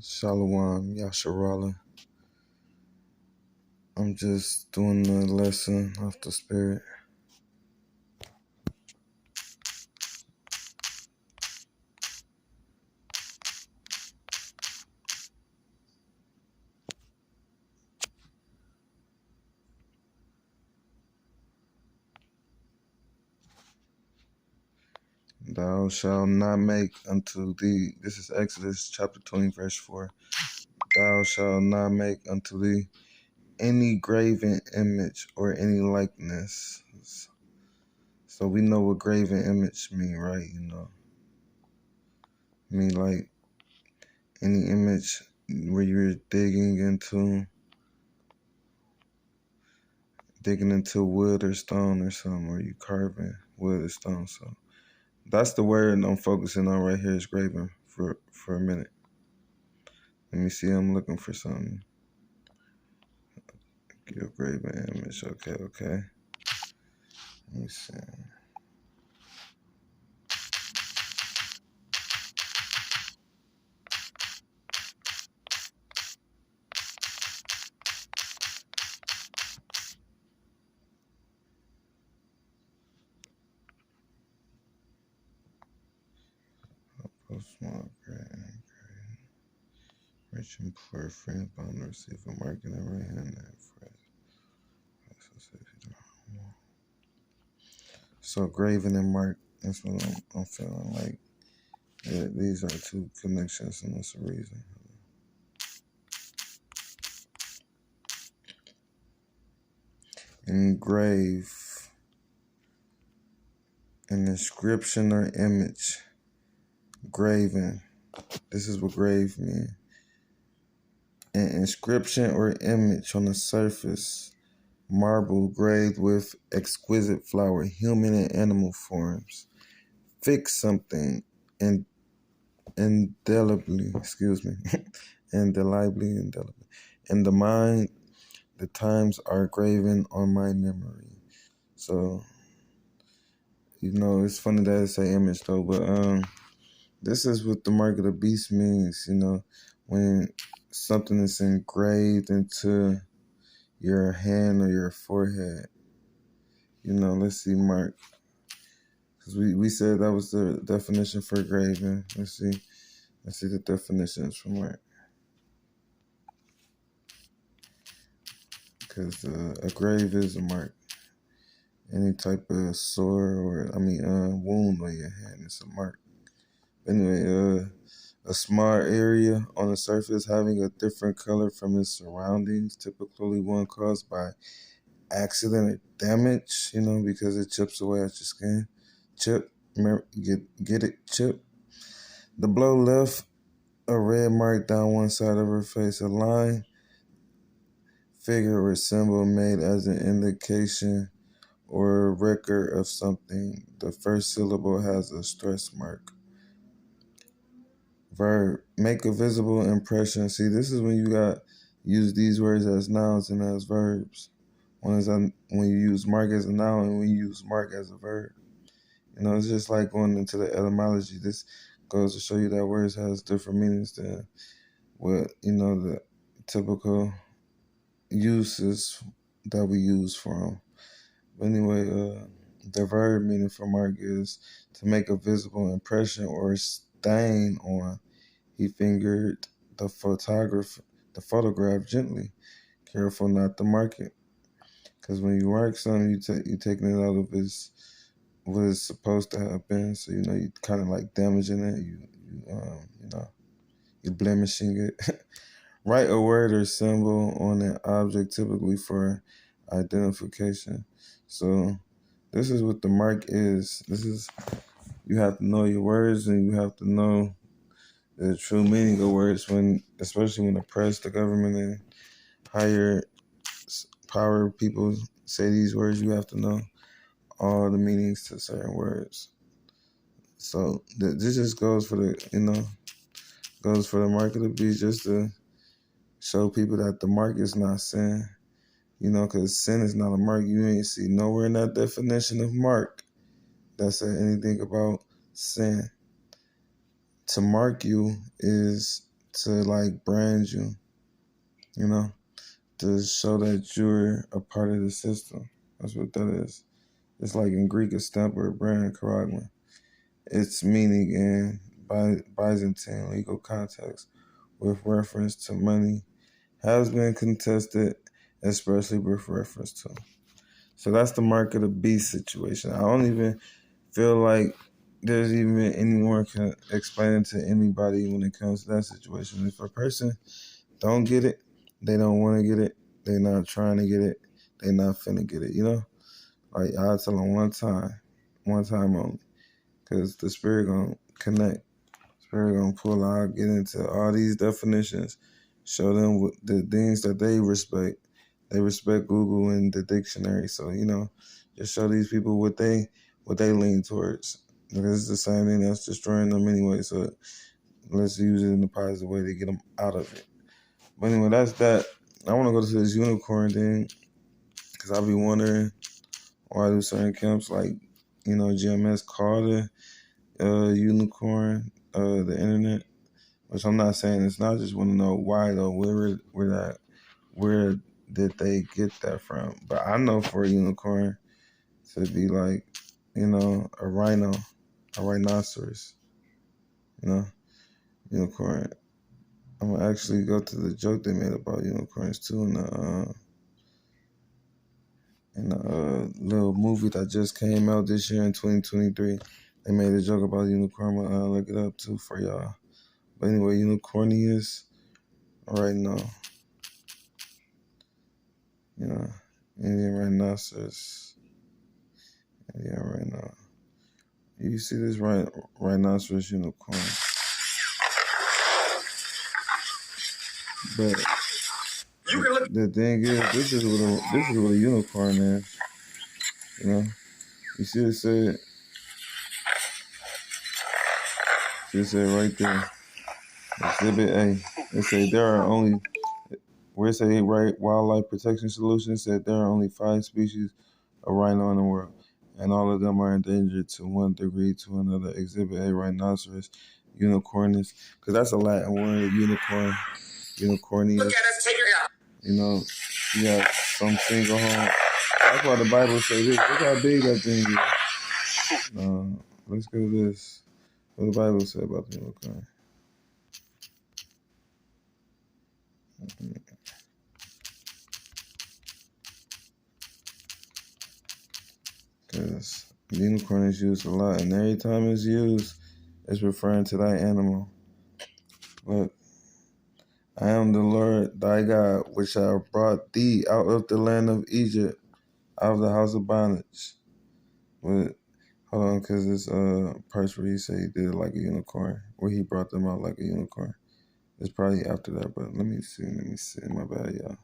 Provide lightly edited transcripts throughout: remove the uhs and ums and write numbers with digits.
Shalom, Yasharala. I'm just doing the lesson of the Spirit. Thou shalt not make unto thee, this is Exodus chapter 20, verse 4. Thou shalt not make unto thee any graven image or any likeness. So we know what graven image mean, right? I mean, like any image where you're digging into wood or stone or something, or you carving wood or stone. So that's the word I'm focusing on right here is graven for a minute. Let me see, I'm looking for something. Your graven image, okay. Let me see. Postmark, graven. Rich and poor, friend, bound to receive a mark in the right hand. So graven and mark, that's what I'm feeling like. Yeah, these are two connections, and that's the reason. Engrave, an inscription or image. Graven, this is what grave means. An inscription or image on the surface. Marble graved with exquisite flower, human and animal forms. Fix something indelibly. In the mind, the times are graven on my memory. So, it's funny that it's an image though, but this is what the mark of the beast means, when something is engraved into your hand or your forehead. Let's see, mark. Because we said that was the definition for graven. Let's see the definitions for mark. Because a grave is a mark. Any type of sore or, wound on your hand is a mark. Anyway, a small area on the surface having a different color from its surroundings, typically one caused by accident or damage, because it chips away at your skin. Chip, get it, chip. The blow left a red mark down one side of her face, a line, figure, or symbol made as an indication or a record of something. The first syllable has a stress mark. Verb, make a visible impression. See, this is when you use these words as nouns and as verbs. One is when you use mark as a noun and when you use mark as a verb. It's just like going into the etymology. This goes to show you that words has different meanings than what, the typical uses that we use for them. But anyway, the verb meaning for mark is to make a visible impression or stain on. He fingered the photograph gently, careful not to mark it. Because when you mark something, you're taking it out of what it's supposed to have been. So, you kind of like damaging it. You're blemishing it. Write a word or symbol on an object, typically for identification. So this is what the mark is. You have to know your words and you have to know the true meaning of words, especially when the press, the government, and higher power people say these words. You have to know all the meanings to certain words. So this just goes for the mark of the beast, just to show people that the mark is not sin. Because sin is not a mark. You ain't see nowhere in that definition of mark that said anything about sin. To mark you is to like brand you, you know, to show that you're a part of the system. That's what that is. It's like in Greek, a stamp or a brand, charagma. Its meaning in Byzantine legal context with reference to money has been contested, especially with reference to. So that's the mark of the beast situation. I don't even feel like there's even anyone can explain it to anybody when it comes to that situation. If a person don't get it, they don't want to get it, they're not trying to get it, they're not finna get it, you know? Like, I'll tell them one time only, because the spirit gonna connect. Spirit gonna pull out, get into all these definitions, show them what the things that they respect. They respect Google and the dictionary, so you know, just show these people what they lean towards. Because it's the same thing that's destroying them anyway. So let's use it in a positive way to get them out of it. But anyway, that's that. I want to go to this unicorn thing because I be wondering why do certain camps like, you know, GMS call the unicorn the internet, which I'm not saying it's not. I just want to know why though. Where did they get that from? But I know for a unicorn to be like, you know, a rhino, a rhinoceros, you know, unicorn. I'm gonna actually go to the joke they made about unicorns too in the little movie that just came out this year in 2023. They made a joke about unicorn. I'm gonna look it up too for y'all. But anyway, unicornius right now. You know, Indian rhinoceros. Yeah, right now. You see this rhinoceros unicorn. But the thing is, this is what a unicorn is. You know, you see it said right there, Exhibit A. It said there are only, where it say Wildlife Protection Solutions said there are only 5 species of rhino in the world, and all of them are endangered to one degree to another. Exhibit A, rhinoceros, unicornis, because that's a Latin word, unicornius. Look at us, take your out. You know, yeah, some single home. That's why the Bible says this. Look how big that thing is. Let's go to this. What the Bible say about the unicorn. Because unicorn is used a lot, and every time it's used, it's referring to that animal. But I am the Lord thy God, which have brought thee out of the land of Egypt, out of the house of bondage. But hold on, because this part where he said he did it like a unicorn, where he brought them out like a unicorn. It's probably after that, but let me see. My bad, y'all.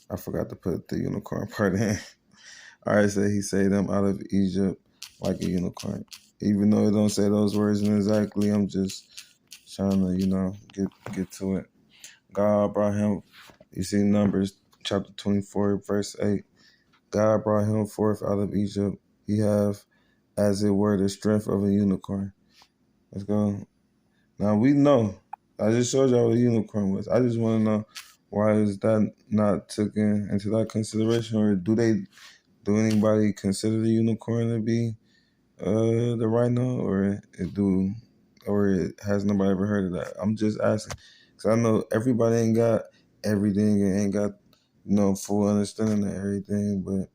I forgot to put the unicorn part in. All right, so he saved them out of Egypt like a unicorn. Even though it don't say those words exactly, I'm just trying to, you know, get to it. God brought him, you see Numbers chapter 24, verse 8. God brought him forth out of Egypt. He have, as it were, the strength of a unicorn. Let's go. Now we know. I just showed y'all what a unicorn was. I just want to know, why is that not taken into that consideration, or do anybody consider the unicorn to be the rhino, or has nobody ever heard of that? I'm just asking, because I know everybody ain't got everything and ain't got, you know, full understanding of everything, but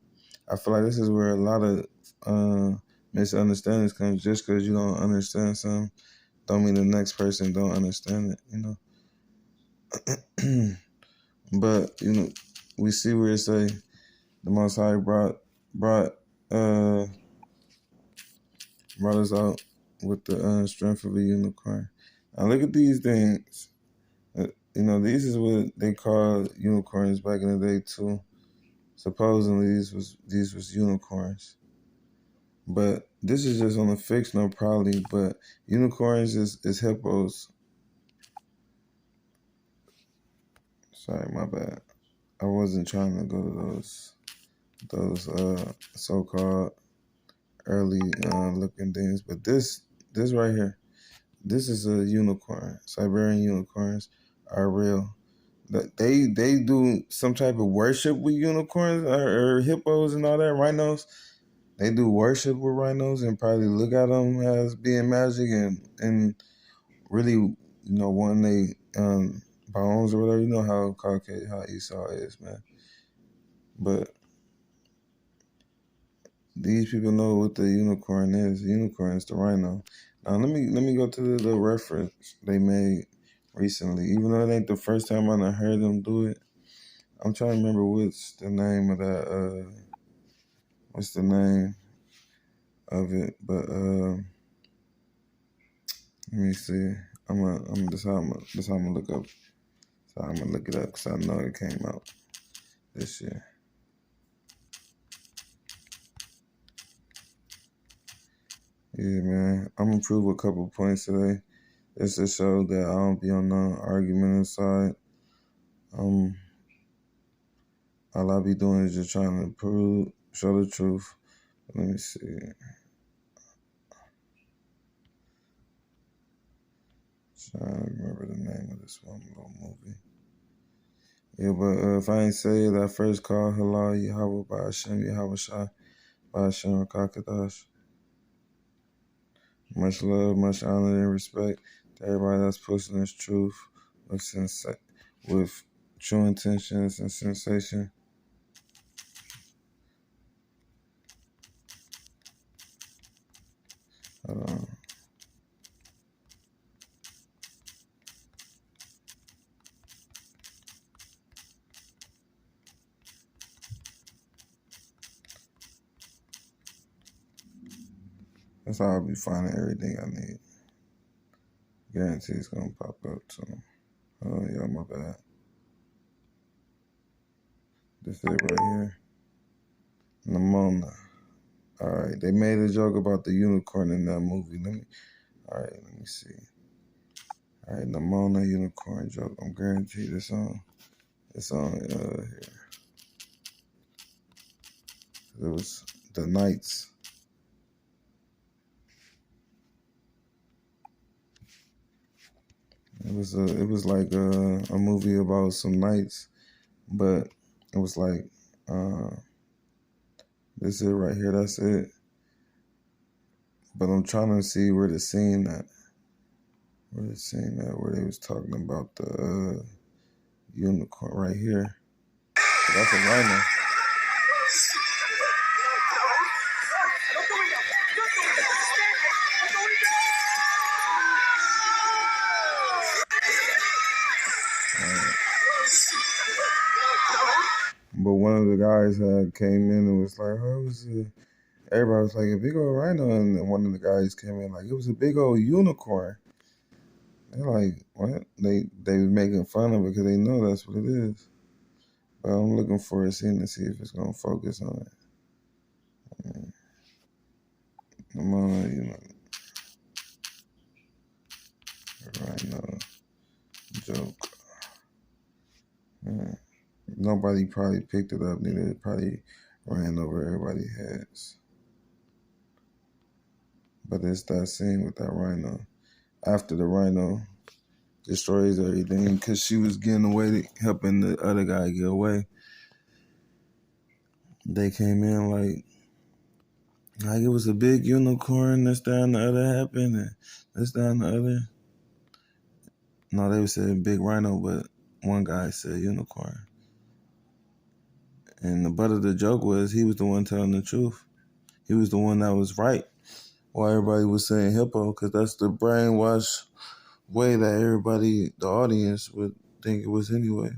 I feel like this is where a lot of misunderstandings come. Just because you don't understand something don't mean the next person don't understand it, you know. But, you know, we see where it say the Most High brought us out with the strength of a unicorn. Now look at these things. You know, these is what they call unicorns back in the day too. Supposedly these was unicorns. But this is just on the fictional probably, but unicorns is hippos. Sorry, my bad. I wasn't trying to go to those so-called early looking things, but this right here, This is a unicorn. Siberian unicorns are real. They do some type of worship with unicorns or hippos and all that, rhinos. They do worship with rhinos and probably look at them as being magic and really, wanting they bones or whatever. You know how Caucasian, how Esau is, man. But these people know what the unicorn is. The unicorn is the rhino. Now let me go to the reference they made recently. Even though it ain't the first time I done heard them do it, I'm trying to remember what's the name of that. What's the name of it? But let me see. That's how I'm gonna look up. So I'm gonna look it up because I know it came out this year. Yeah, man. I'm gonna prove a couple points today. Just to show that I don't be on the argument side. All I be doing is just trying to show the truth. Let me see. Trying to remember the name of this one little movie. Yeah, but if I ain't say it, I first call Halal Yahweh by Hashem Yahweh Shai by Hashem Kakadash. Much love, much honor and respect to everybody that's pushing this truth with true intentions and sensation. That's how I'll be finding everything I need. Guarantee it's gonna pop up soon. Oh yeah, my bad. This is it right here. Nimona. Alright, they made a joke about the unicorn in that movie. Let me see. Alright, Nimona unicorn joke. I'm guaranteed it's on here. It was the Knights. It was like a movie about some knights, but it was like this is it right here. That's it. But I'm trying to see where the scene at. Where they was talking about the unicorn right here. So that's a rhino. But one of the guys came in and was like, "Oh, it was everybody was like a big old rhino," and then one of the guys came in like it was a big old unicorn. They're like, what? They was making fun of it because they know that's what it is. But I'm looking for a scene to see if it's gonna focus on it. Come on, rhino joke. Yeah. Nobody probably picked it up. Neither it probably ran over everybody's heads. But it's that scene with that rhino. After the rhino destroys everything, because she was getting away, helping the other guy get away. They came in like it was a big unicorn. This, that, and the other happened, and this, that, and the other. No, they were saying big rhino, but one guy said unicorn. And the butt of the joke was he was the one telling the truth. He was the one that was right. Why everybody was saying hippo, because that's the brainwash way that everybody, the audience, would think it was anyway.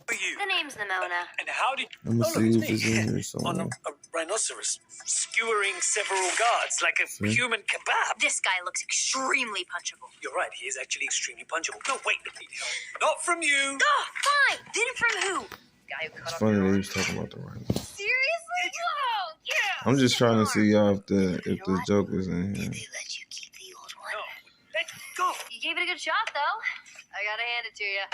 The name's Nimona. And how did Let me see if it's in here somewhere. on a rhinoceros skewering several guards like a human kebab? This guy looks extremely punchable. You're right, he is actually extremely punchable. No, wait, not from you. Oh, fine. Then from who? Guy who cut It's off funny your they arm. was talking about the rhino. Seriously? Oh, yeah. I'm just trying to see y'all if the what? joke was in here. Did they let you keep the old one? No, let's go. You gave it a good shot, though. I gotta hand it to you.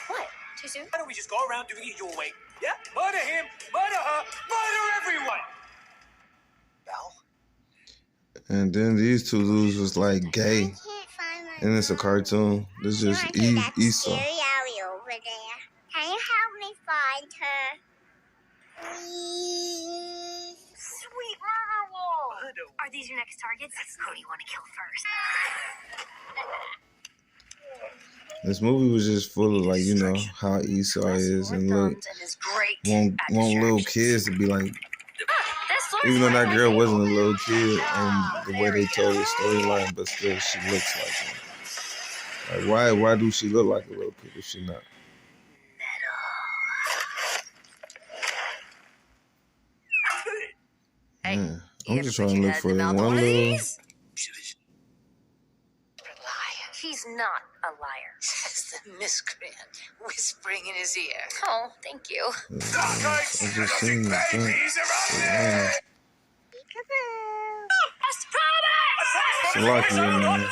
What? Too soon? Why don't we just go around doing it your way? Yeah? Murder him, murder her, murder everyone! Val? And then these two dudes was like gay. And it's a cartoon. This is just Esau. Over there. Can you help me find her? Sweet murder wall! Are these your next targets? Who do you want to kill first? This movie was just full of like, you know, how Esau is and look, want little kids to be like, even though that girl wasn't a little kid and the way they told the storyline, but still she looks like one. Like why do she look like a little kid if she not? Man, I'm just trying to look for the one little. He's not a liar. Says the miscreant, whispering in his ear. Oh, thank you. I just seen it. It's a lucky man.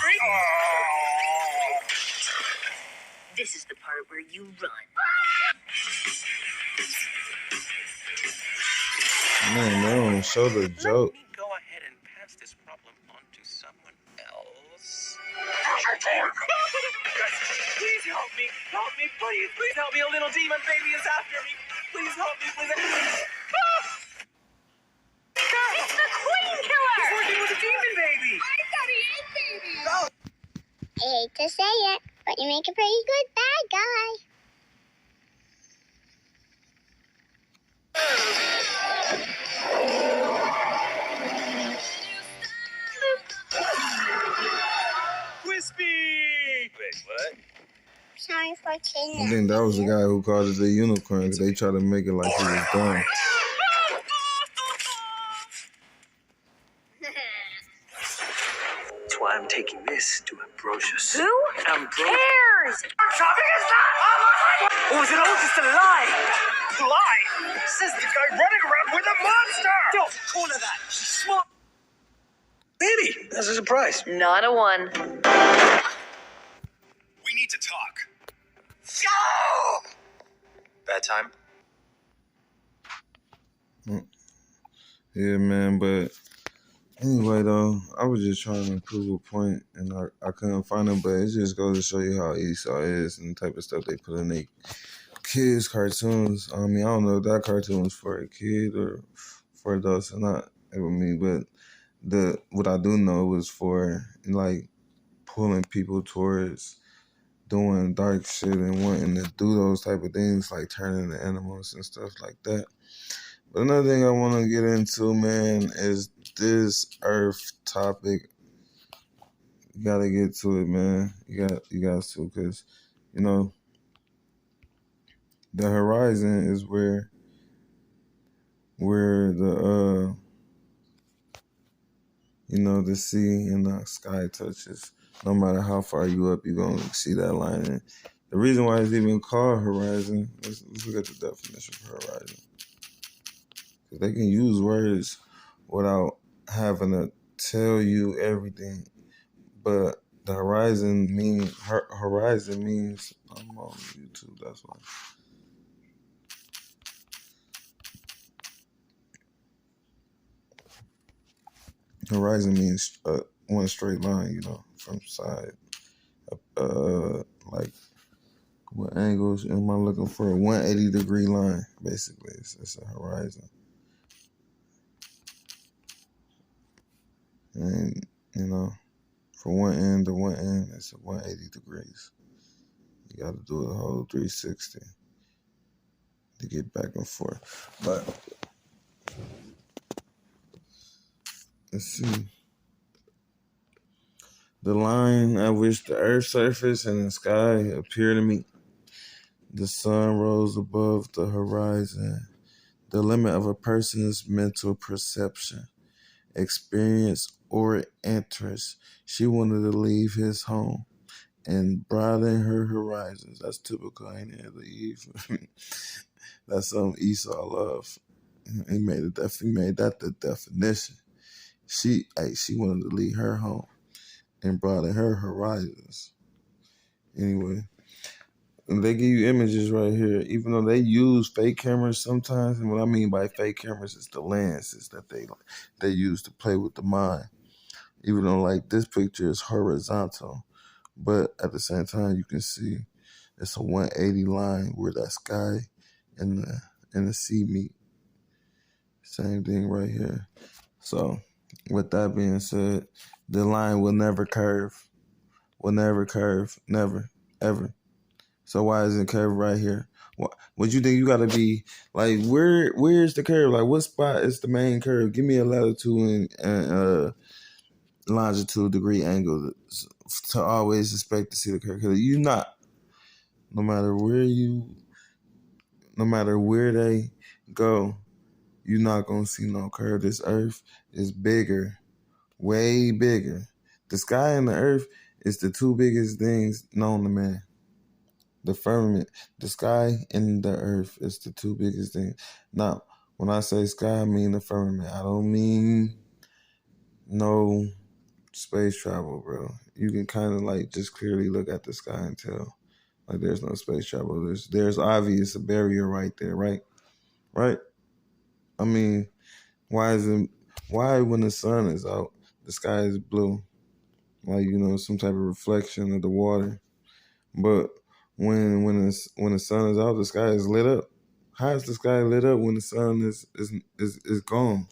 This is the part where you run. Man, they don't show the joke. Let me go ahead and pass this problem on to someone else. Please help me. Help me, please. Please help me. A little demon baby is after me. Please help me, please. It's the Queen Killer! He's working with a demon baby. I thought he ate babies! I hate to say it, but you make a pretty good bad guy. Crispy! Wait, what? Sorry for I kidnapping. think that was the guy who called it the unicorn because they tried to make it like he was dumb. That's why I'm taking this to Ambrosius. Who Ambrosius. cares? Or was it all just a lie? Lie? Says the guy running around with a monster! Don't corner that. She's smart. Baby, that's a surprise. Not a one. We need to talk. Go! Bad time? Yeah, man, but anyway, though, I was just trying to prove a point, and I couldn't find it, but it just goes to show you how Esau is and the type of stuff they put in their kids' cartoons. I mean, I don't know if that cartoon was for a kid or for adults or not, with me, but what I do know was for, like, pulling people towards doing dark shit and wanting to do those type of things, like turning into animals and stuff like that. But another thing I want to get into, man, is this Earth topic. You gotta get to it, man. You got to, because, you know, the horizon is where the you know, the sea and the sky touches. No matter how far you up, you're gonna see that line. And the reason why it's even called horizon, let's look at the definition for horizon. They can use words without having to tell you everything. But the horizon means I'm on YouTube, that's why. Horizon means one straight line, you know, from side. Like, what angles am I looking for? A 180-degree line, basically. It's a horizon. And, you know, from one end to one end, it's a 180 degrees. You got to do a whole 360 to get back and forth. But let's see. The line at which the Earth's surface and the sky appear to meet. The sun rose above the horizon, the limit of a person's mental perception, experience, or interest. She wanted to leave his home and broaden her horizons. That's typical, ain't it? That's something Esau love. He made that the definition. She wanted to leave her home and broaden her horizons. Anyway, and they give you images right here, even though they use fake cameras sometimes. And what I mean by fake cameras is the lenses that they use to play with the mind. even though like this picture is horizontal, but at the same time you can see it's a 180 line where that sky and the sea meet. Same thing right here. So with that being said, the line will never curve. Will never curve. Never. Ever. So why is it curved right here? What you think you gotta be like? Where's the curve? Like what spot is the main curve? Give me a latitude and longitude degree angle to always expect to see the curve. Cause you not. No matter where they go, you're not gonna see no curve. This earth is bigger, way bigger. The sky and the earth is the two biggest things known to man. The firmament, the sky and the earth is the two biggest things. Now, when I say sky, I mean the firmament. I don't mean no space travel, bro. You can kind of like just clearly look at the sky and tell like there's no space travel. There's obvious a barrier right there, right? Right? I mean, why when the sun is out, the sky is blue? Like, some type of reflection of the water. But when the sun is out, the sky is lit up. How is the sky lit up when the sun is gone?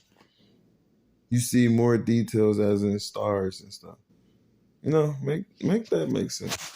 You see more details as in stars and stuff. Make that make sense.